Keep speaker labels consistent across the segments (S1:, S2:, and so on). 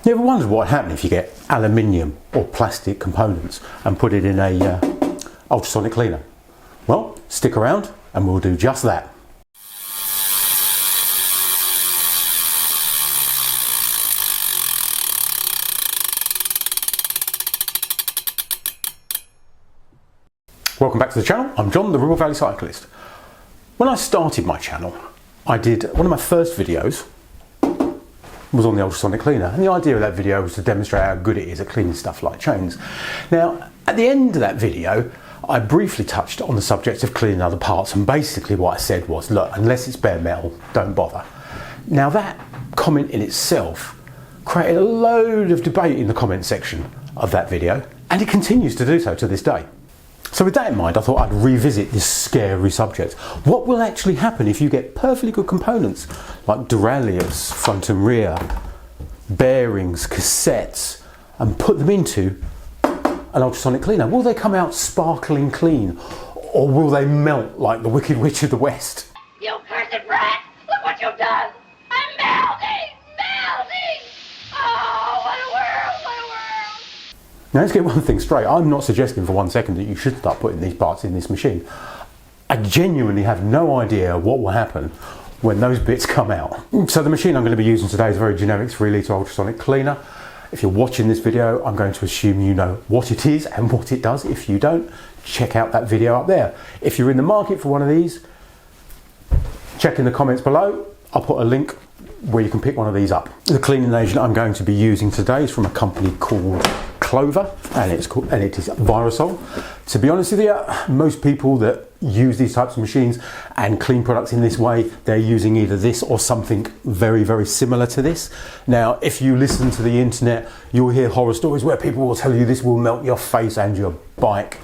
S1: You ever wondered what happened if you get aluminium or plastic components and put it in a ultrasonic cleaner? Well, stick around and we'll do just that. Welcome back to the channel. I'm John, the Ribblevalleycyclist. When I started my channel, I did one of my first videos was on the ultrasonic cleaner, and the idea of that video was to demonstrate how good it is at cleaning stuff like chains. Now, at the end of that video, I briefly touched on the subject of cleaning other parts, and basically what I said was, look, unless it's bare metal, don't bother. Now that comment in itself created a load of debate in the comment section of that video, and it continues to do so to this day. So with that in mind, I thought I'd revisit this scary subject. What will actually happen if you get perfectly good components like derailleurs, front and rear, bearings, cassettes, and put them into an ultrasonic cleaner? Will they come out sparkling clean, or will they melt like the Wicked Witch of the West?
S2: You cursed rat! Look what you've done! I'm melting! Melting! Oh, what a world! What a world!
S1: Now let's get one thing straight. I'm not suggesting for 1 second that you should start putting these parts in this machine. I genuinely have no idea what will happen when those bits come out. So the machine I'm going to be using today is a very generic 3 litre ultrasonic cleaner. If you're watching this video, I'm going to assume you know what it is and what it does. If you don't, check out that video up there. If you're in the market for one of these, check in the comments below. I'll put a link where you can pick one of these up. The cleaning agent I'm going to be using today is from a company called Clover, and it is Viro-sol. To be honest with you, most people that use these types of machines and clean products in this way, they're using either this or something very, very similar to this. Now, if you listen to the internet, you'll hear horror stories where people will tell you this will melt your face and your bike.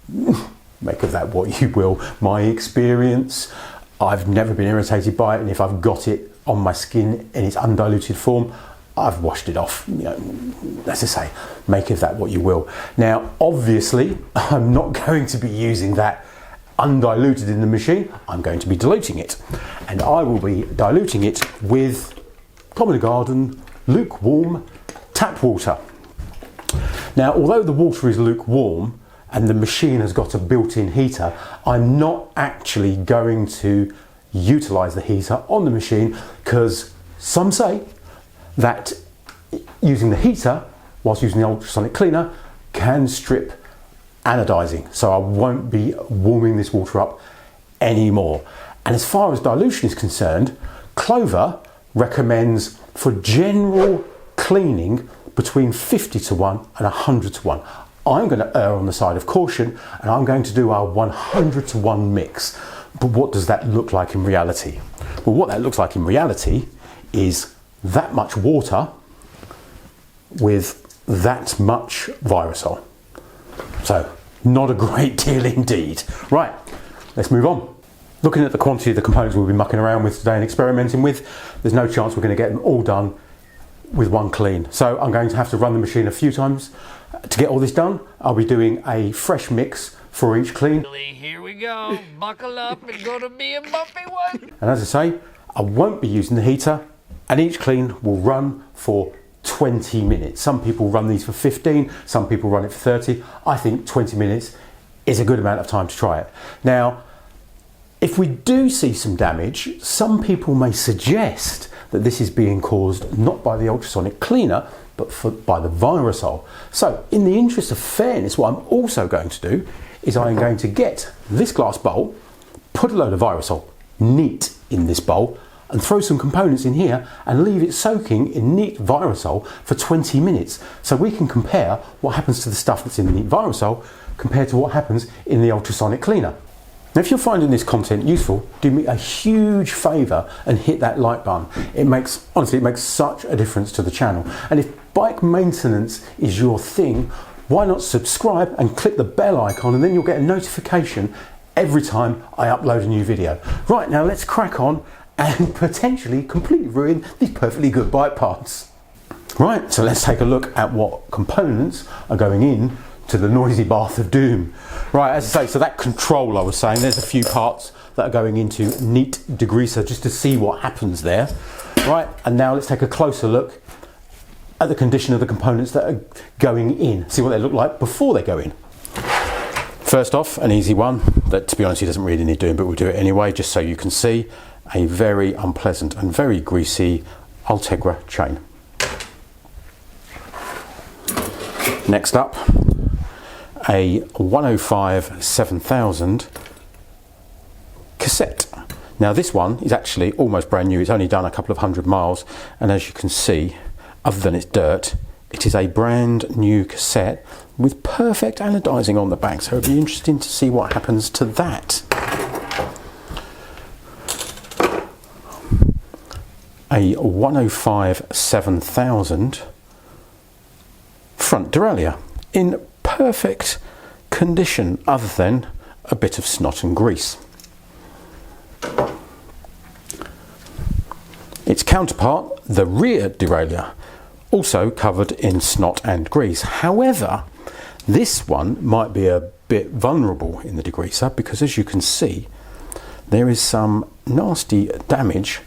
S1: Make of that what you will. My experience, I've never been irritated by it, and if I've got it on my skin in its undiluted form, I've washed it off. You know, as I say, make of that what you will. Now, obviously, I'm not going to be using that undiluted in the machine. I'm going to be diluting it, and I will be diluting it with common garden lukewarm tap water. Now, although the water is lukewarm and the machine has got a built-in heater, I'm not actually going to utilize the heater on the machine, because some say that using the heater whilst using the ultrasonic cleaner can strip anodizing, so I won't be warming this water up anymore. And as far as dilution is concerned, Clover recommends for general cleaning between 50 to 1 and 100 to 1. I'm going to err on the side of caution, and I'm going to do our 100 to 1 mix. But what does that look like in reality? Well, what that looks like in reality is that much water with that much Viro-sol. So, not a great deal indeed. Right, let's move on. Looking at the quantity of the components we'll be mucking around with today and experimenting with, there's no chance we're going to get them all done with one clean. So I'm going to have to run the machine a few times to get all this done. I'll be doing a fresh mix for each clean.
S3: Here we go. Buckle up, it's going to be a bumpy one.
S1: And as I say, I won't be using the heater, and each clean will run for 20 minutes. Some people run these for 15, some people run it for 30. I think 20 minutes is a good amount of time to try it. Now, if we do see some damage, some people may suggest that this is being caused not by the ultrasonic cleaner, but by the Viro-sol. So, in the interest of fairness, what I'm also going to do is I'm going to get this glass bowl, put a load of Viro-sol neat in this bowl, and throw some components in here and leave it soaking in neat Viro-sol for 20 minutes. So we can compare what happens to the stuff that's in the neat Viro-sol compared to what happens in the ultrasonic cleaner. Now, if you're finding this content useful, do me a huge favour and hit that like button. Honestly, it makes such a difference to the channel. And if bike maintenance is your thing, why not subscribe and click the bell icon, and then you'll get a notification every time I upload a new video. Right, now let's crack on and potentially completely ruin these perfectly good bike parts. Right, so let's take a look at what components are going in to the noisy bath of doom. Right, as I say, so that control I was saying, there's a few parts that are going into neat degreaser just to see what happens there. Right, and now let's take a closer look at the condition of the components that are going in, see what they look like before they go in. First off, an easy one that, to be honest, he doesn't really need doing, but we'll do it anyway just so you can see. A very unpleasant and very greasy Ultegra chain. Next up, a 105 7000 cassette. Now this one is actually almost brand new. It's only done a couple of 100 miles, and as you can see, other than it's dirt, it is a brand new cassette with perfect anodizing on the back, so it'll be interesting to see what happens to that. A 105 7000 front derailleur in perfect condition other than a bit of snot and grease. Its counterpart, the rear derailleur, also covered in snot and grease. However, this one might be a bit vulnerable in the degreaser because, as you can see, there is some nasty damage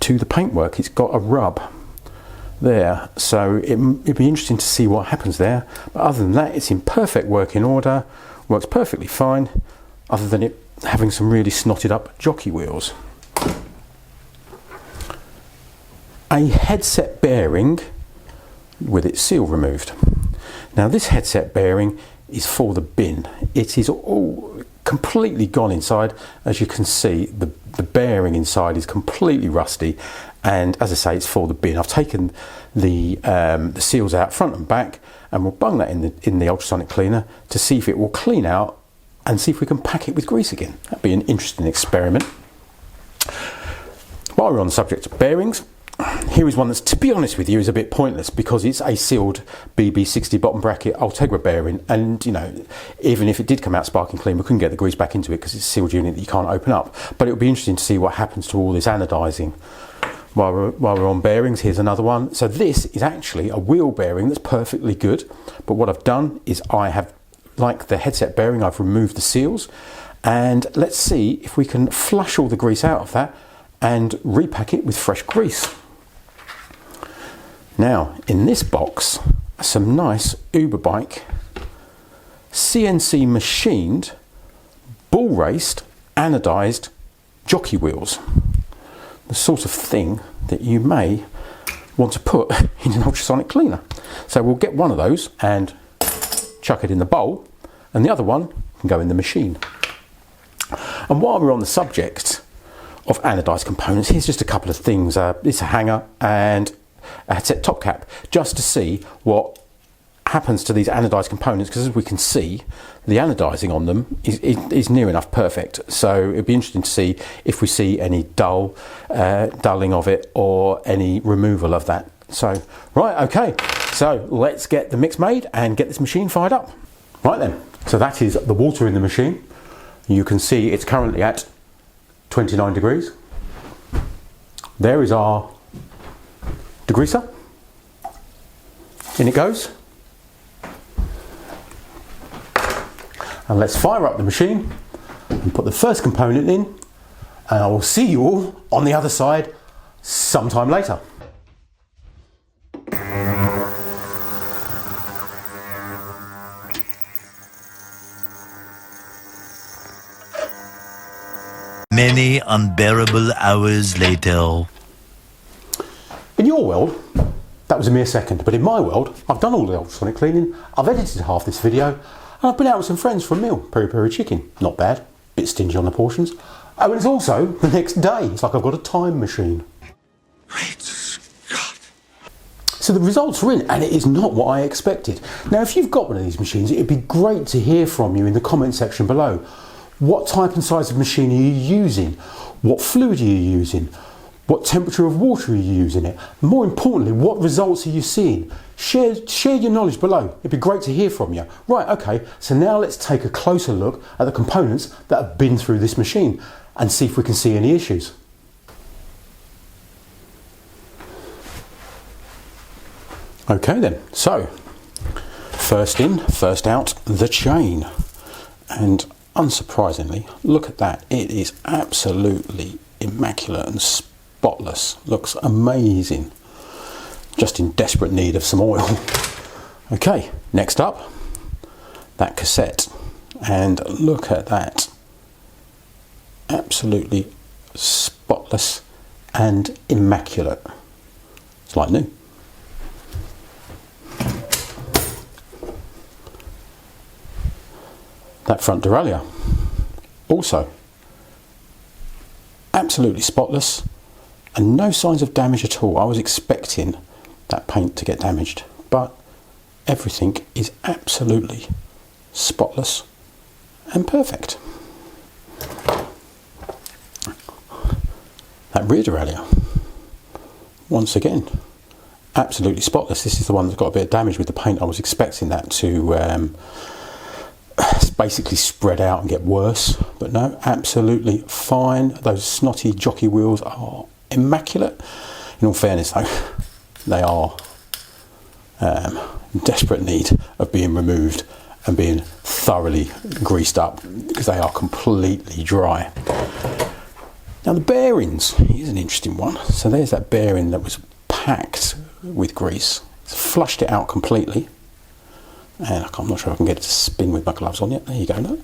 S1: to the paintwork. It's got a rub there, so it'd be interesting to see what happens there. But other than that, it's in perfect working order, works perfectly fine, other than it having some really snotted up jockey wheels. A headset bearing with its seal removed. Now this headset bearing is for the bin. It is all completely gone inside. As you can see, the bearing inside is completely rusty, and as I say, it's for the bin. I've taken the seals out front and back, and we'll bung that in the ultrasonic cleaner to see if it will clean out and see if we can pack it with grease again. That'd be an interesting experiment. While we're on the subject of bearings, here is one that's, to be honest with you, is a bit pointless because it's a sealed BB60 bottom bracket Ultegra bearing, and you know, even if it did come out sparking clean, we couldn't get the grease back into it because it's a sealed unit that you can't open up. But it'll be interesting to see what happens to all this anodizing. While we're on bearings, here's another one. So this is actually a wheel bearing that's perfectly good, but what I've done is I have, like the headset bearing, I've removed the seals, and let's see if we can flush all the grease out of that and repack it with fresh grease. Now, in this box, some nice Uberbike CNC machined, bull raced, anodized jockey wheels. The sort of thing that you may want to put in an ultrasonic cleaner. So we'll get one of those and chuck it in the bowl, and the other one can go in the machine. And while we're on the subject of anodized components, here's just a couple of things. It's a hanger and a headset top cap, just to see what happens to these anodized components, because as we can see, the anodizing on them is near enough perfect. So it'd be interesting to see if we see any dulling of it or any removal of that. So right, okay, so let's get the mix made and get this machine fired up. Right then, so that is the water in the machine. You can see it's currently at 29 degrees. There is our degreaser. In it goes. And let's fire up the machine and put the first component in, and I will see you all on the other side sometime later.
S4: Many unbearable hours later.
S1: In your world, that was a mere second, but in my world, I've done all the ultrasonic cleaning, I've edited half this video, and I've been out with some friends for a meal, peri-peri chicken. Not bad, bit stingy on the portions. Oh, and it's also the next day. It's like I've got a time machine.
S4: Great Scott.
S1: So the results are in, and it is not what I expected. Now, if you've got one of these machines, it'd be great to hear from you in the comment section below. What type and size of machine are you using? What fluid are you using? What temperature of water are you using it? More importantly, what results are you seeing? Share your knowledge below. It'd be great to hear from you. Right, okay, so now let's take a closer look at the components that have been through this machine and see if we can see any issues. Okay then, so first in, first out, the chain. And unsurprisingly, look at that. It is absolutely immaculate and spotless. Looks amazing. just in desperate need of some oil. Okay, next up, that cassette. And look at that. Absolutely spotless and immaculate. It's like new. That front derailleur, also absolutely spotless and no signs of damage at all. I was expecting that paint to get damaged, but everything is absolutely spotless and perfect. That rear derailleur, once again, absolutely spotless. This is the one that's got a bit of damage with the paint. I was expecting that to basically spread out and get worse, but no, absolutely fine. Those snotty jockey wheels are immaculate. In all fairness though, they are in desperate need of being removed and being thoroughly greased up because they are completely dry. Now the bearings, here's an interesting one. So there's that bearing that was packed with grease. It's flushed it out completely. And I'm not sure I can get it to spin with my gloves on yet. There you go, no?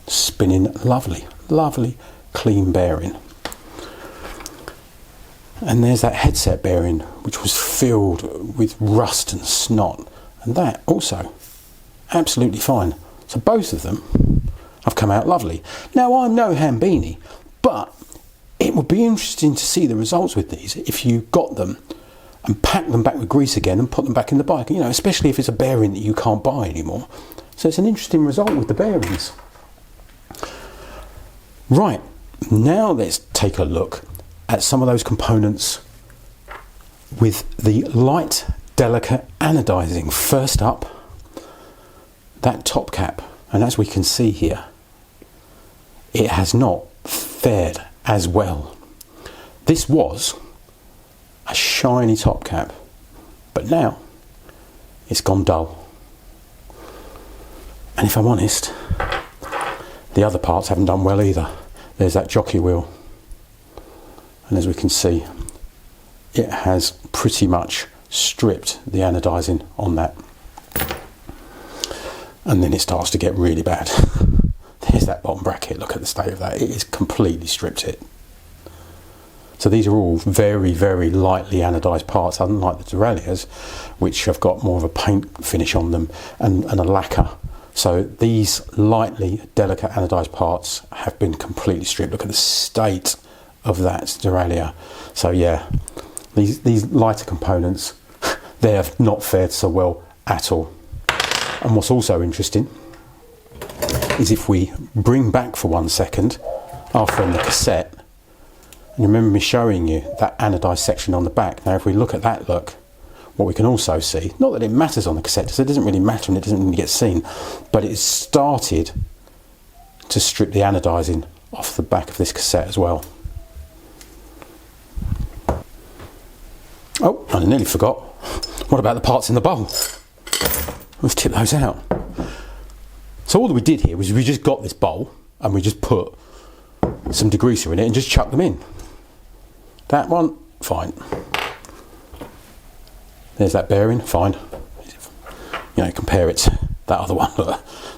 S1: Spinning lovely, lovely clean bearing. And there's that headset bearing which was filled with rust and snot. And that also absolutely fine. So both of them have come out lovely. Now I'm no Hambini, but it would be interesting to see the results with these if you got them and pack them back with grease again and put them back in the bike, you know, especially if it's a bearing that you can't buy anymore. So it's an interesting result with the bearings. Right, now let's take a look at some of those components with the light delicate anodizing. First up, that top cap, and as we can see here, it has not fared as well. This was a shiny top cap, but now it's gone dull. And if I'm honest, the other parts haven't done well either. There's that jockey wheel, and as we can see, it has pretty much stripped the anodizing on that. And then it starts to get really bad. There's that bottom bracket, look at the state of that. It has completely stripped it. So these are all very, very lightly anodized parts, unlike the derailleurs, which have got more of a paint finish on them and a lacquer. So these lightly delicate anodized parts have been completely stripped. Look at the state of that derailleur. So yeah, these lighter components, they have not fared so well at all. And what's also interesting is if we bring back for 1 second our friend the cassette, and you remember me showing you that anodized section on the back. Now if we look at that look, what we can also see, not that it matters on the cassette, because it doesn't really matter and it doesn't really get seen, but it's started to strip the anodizing off the back of this cassette as well. Oh, I nearly forgot. What about the parts in the bowl? Let's tip those out. So all that we did here was we just got this bowl and we just put some degreaser in it and just chuck them in. That one, fine. There's that bearing, fine. You know, compare it to that other one.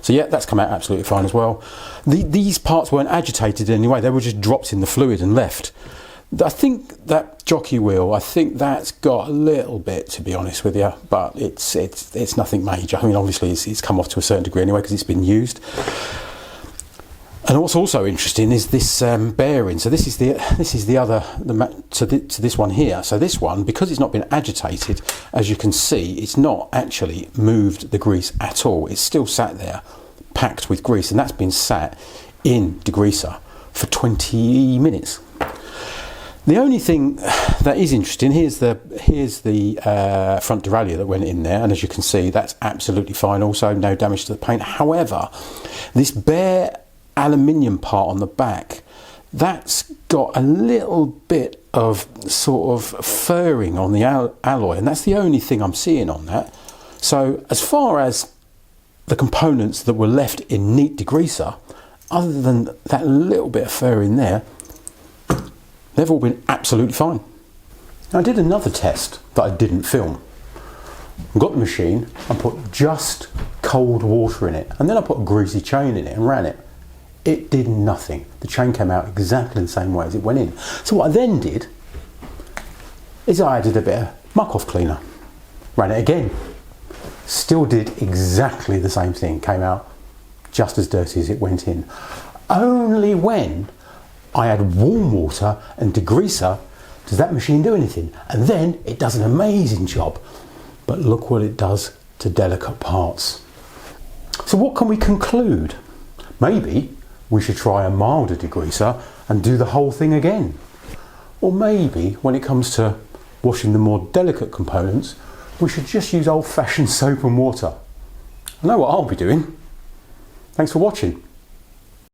S1: So yeah, that's come out absolutely fine as well. These parts weren't agitated in any way. They were just dropped in the fluid and left. I think that jockey wheel, I think that's got a little bit, to be honest with you, but it's nothing major. I mean, obviously it's come off to a certain degree anyway because it's been used. And what's also interesting is this bearing. So this is the other to this one here. So this one, because it's not been agitated, as you can see, it's not actually moved the grease at all. It's still sat there, packed with grease, and that's been sat in degreaser for 20 minutes. The only thing that is interesting, here's the front derailleur that went in there, and as you can see, that's absolutely fine. Also, no damage to the paint. However, this bare aluminium part on the back, that's got a little bit of sort of furring on the alloy, and that's the only thing I'm seeing on that. So as far as the components that were left in neat degreaser, other than that little bit of fur in there, they've all been absolutely fine. Now, I did another test that I didn't film. I got the machine and put just cold water in it, and then I put a greasy chain in it and ran it. It did nothing. The chain came out exactly the same way as it went in. So what I then did is I added a bit of muck off cleaner, ran it again, still did exactly the same thing, came out just as dirty as it went in. Only when I add warm water and degreaser does that machine do anything, and then it does an amazing job. But look what it does to delicate parts. So what can we conclude? Maybe we should try a milder degreaser and do the whole thing again. Or maybe when it comes to washing the more delicate components, we should just use old-fashioned soap and water. I know what I'll be doing. Thanks for watching.